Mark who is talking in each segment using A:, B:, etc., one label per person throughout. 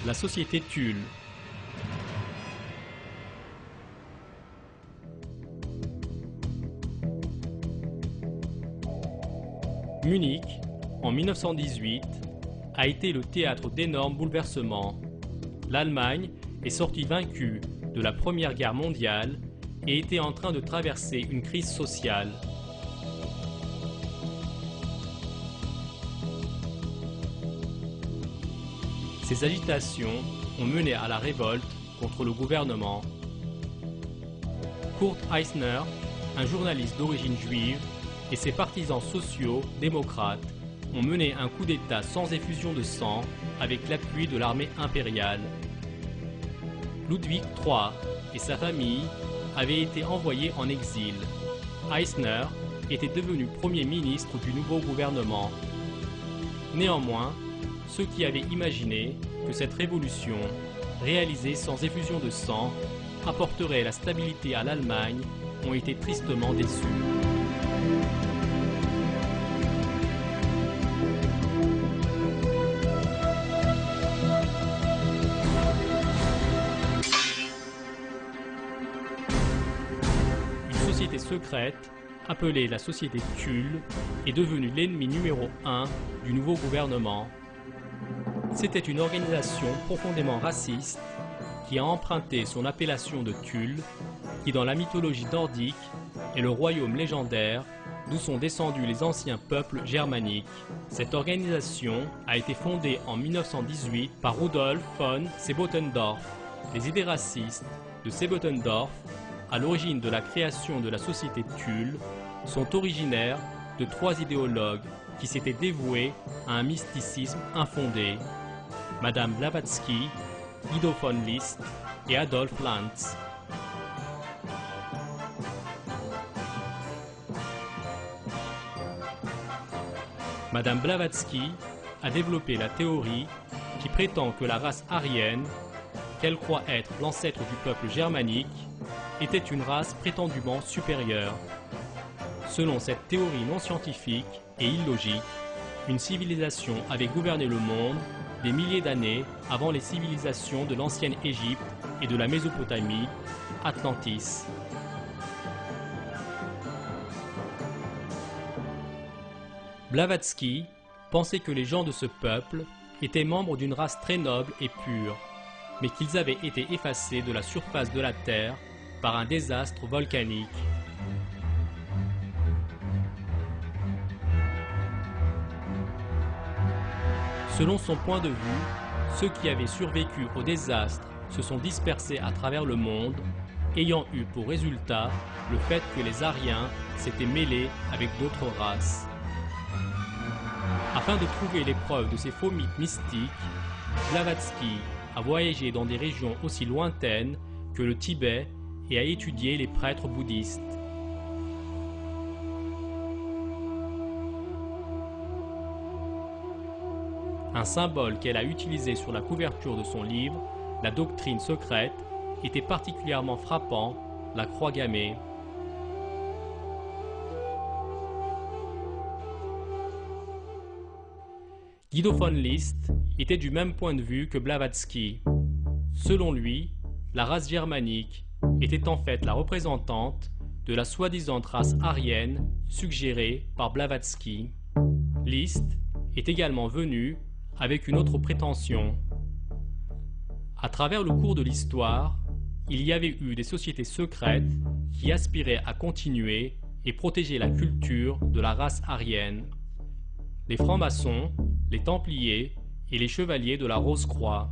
A: La société Tulle. Munich, en 1918, a été le théâtre d'énormes bouleversements. L'Allemagne est sortie vaincue de la Première Guerre mondiale et était en train de traverser une crise sociale. Ces agitations ont mené à la révolte contre le gouvernement. Kurt Eisner, un journaliste d'origine juive, et ses partisans sociaux démocrates ont mené un coup d'État sans effusion de sang avec l'appui de l'armée impériale. Ludwig III et sa famille avaient été envoyés en exil. Eisner était devenu Premier ministre du nouveau gouvernement. Néanmoins, ceux qui avaient imaginé que cette révolution, réalisée sans effusion de sang, apporterait la stabilité à l'Allemagne ont été tristement déçus. Une société secrète, appelée la société Tulle, est devenue l'ennemi numéro 1 du nouveau gouvernement. C'était une organisation profondément raciste qui a emprunté son appellation de Tulle, qui dans la mythologie nordique est le royaume légendaire d'où sont descendus les anciens peuples germaniques. Cette organisation a été fondée en 1918 par Rudolf von Sebottendorf. Les idées racistes de Sebottendorf, à l'origine de la création de la société Tulle, sont originaires de 3 idéologues qui s'étaient dévoués à un mysticisme infondé: Madame Blavatsky, Guido von List et Adolf Lanz. Madame Blavatsky a développé la théorie qui prétend que la race aryenne, qu'elle croit être l'ancêtre du peuple germanique, était une race prétendument supérieure. Selon cette théorie non scientifique et illogique, une civilisation avait gouverné le monde des milliers d'années avant les civilisations de l'ancienne Égypte et de la Mésopotamie, Atlantis. Blavatsky pensait que les gens de ce peuple étaient membres d'une race très noble et pure, mais qu'ils avaient été effacés de la surface de la Terre par un désastre volcanique. Selon son point de vue, ceux qui avaient survécu au désastre se sont dispersés à travers le monde, ayant eu pour résultat le fait que les Aryens s'étaient mêlés avec d'autres races. Afin de trouver les preuves de ces faux mythes mystiques, Blavatsky a voyagé dans des régions aussi lointaines que le Tibet et a étudié les prêtres bouddhistes. Un symbole qu'elle a utilisé sur la couverture de son livre, La doctrine secrète, était particulièrement frappant, la croix gammée. Guido von List était du même point de vue que Blavatsky. Selon lui, la race germanique était en fait la représentante de la soi-disant race aryenne suggérée par Blavatsky. List est également venu avec une autre prétention. À travers le cours de l'histoire, il y avait eu des sociétés secrètes qui aspiraient à continuer et protéger la culture de la race aryenne. Les francs-maçons, les templiers et les chevaliers de la Rose-Croix.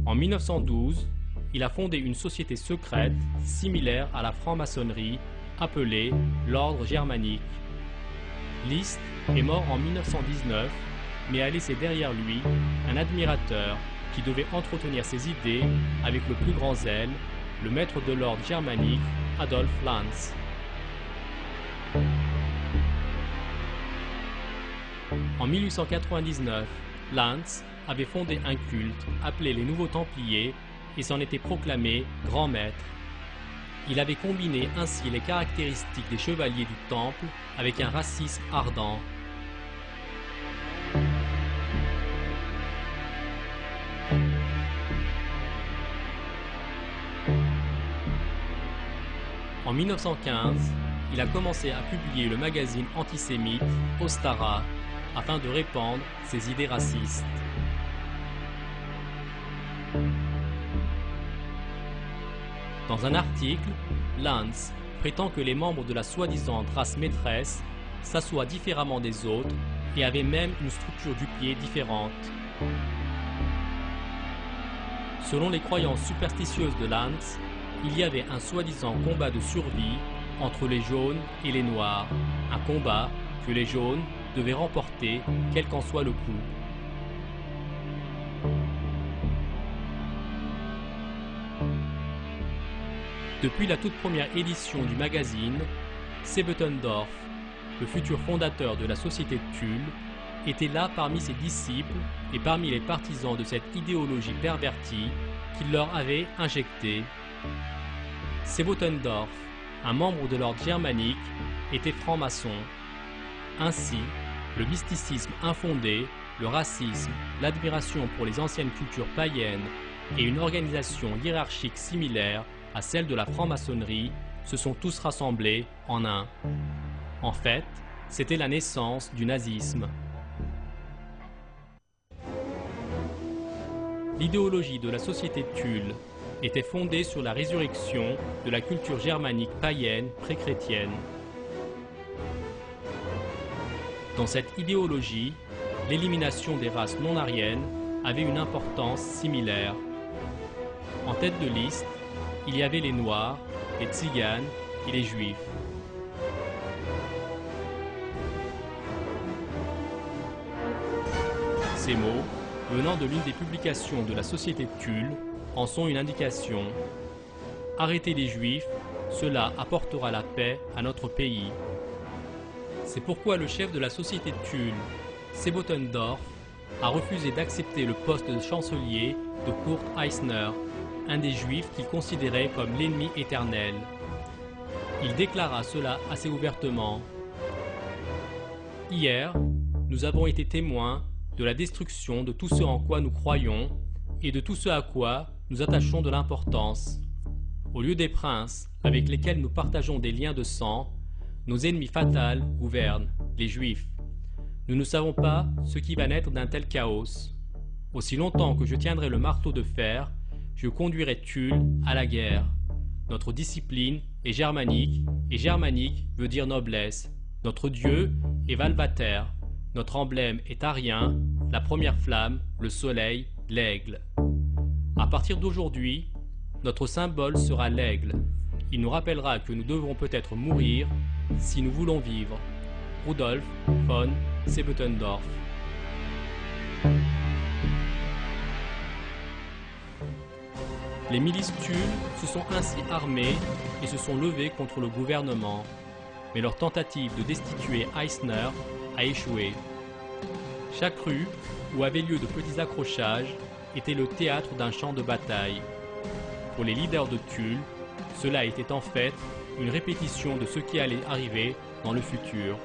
A: En 1912, il a fondé une société secrète similaire à la franc-maçonnerie appelée l'Ordre germanique. List est mort en 1919, mais a laissé derrière lui un admirateur qui devait entretenir ses idées avec le plus grand zèle, le maître de l'ordre germanique, Adolf Lanz. En 1899, Lanz avait fondé un culte appelé les Nouveaux Templiers et s'en était proclamé grand maître. Il avait combiné ainsi les caractéristiques des chevaliers du Temple avec un racisme ardent. En 1915, il a commencé à publier le magazine antisémite Ostara afin de répandre ses idées racistes. Dans un article, Lanz prétend que les membres de la soi-disant race maîtresse s'assoient différemment des autres et avaient même une structure du pied différente. Selon les croyances superstitieuses de Lanz, il y avait un soi-disant combat de survie entre les jaunes et les noirs, un combat que les jaunes devaient remporter quel qu'en soit le coût. Depuis la toute première édition du magazine, Seybottendorf, le futur fondateur de la société de Tulle, était là parmi ses disciples et parmi les partisans de cette idéologie pervertie qu'il leur avait injectée. Seybottendorf, un membre de l'ordre germanique, était franc-maçon. Ainsi, le mysticisme infondé, le racisme, l'admiration pour les anciennes cultures païennes et une organisation hiérarchique similaire à celle de la franc-maçonnerie se sont tous rassemblés en un. En fait, c'était la naissance du nazisme. L'idéologie de la société de Tulle était fondée sur la résurrection de la culture germanique païenne pré-chrétienne. Dans cette idéologie, l'élimination des races non-aryennes avait une importance similaire. En tête de liste, il y avait les Noirs, les Tziganes et les Juifs. Ces mots, venant de l'une des publications de la Société de Tulle, en sont une indication. Arrêter les Juifs, cela apportera la paix à notre pays. C'est pourquoi le chef de la Société de Tulle, Seybottendorf, a refusé d'accepter le poste de chancelier de Kurt Eisner, un des Juifs qu'il considérait comme l'ennemi éternel. Il déclara cela assez ouvertement. « Hier, nous avons été témoins de la destruction de tout ce en quoi nous croyons et de tout ce à quoi nous attachons de l'importance. Au lieu des princes avec lesquels nous partageons des liens de sang, nos ennemis fatals gouvernent, les Juifs. Nous ne savons pas ce qui va naître d'un tel chaos. Aussi longtemps que je tiendrai le marteau de fer, je conduirai Tulle à la guerre. Notre discipline est germanique, et germanique veut dire noblesse. Notre Dieu est Valvater. Notre emblème est arien, la première flamme, le soleil, l'aigle. À partir d'aujourd'hui, notre symbole sera l'aigle. Il nous rappellera que nous devrons peut-être mourir si nous voulons vivre. Rudolf von Seybottendorf. Les milices Tulle se sont ainsi armées et se sont levées contre le gouvernement. Mais leur tentative de destituer Eisner a échoué. Chaque rue où avaient lieu de petits accrochages était le théâtre d'un champ de bataille. Pour les leaders de Tulle, cela était en fait une répétition de ce qui allait arriver dans le futur.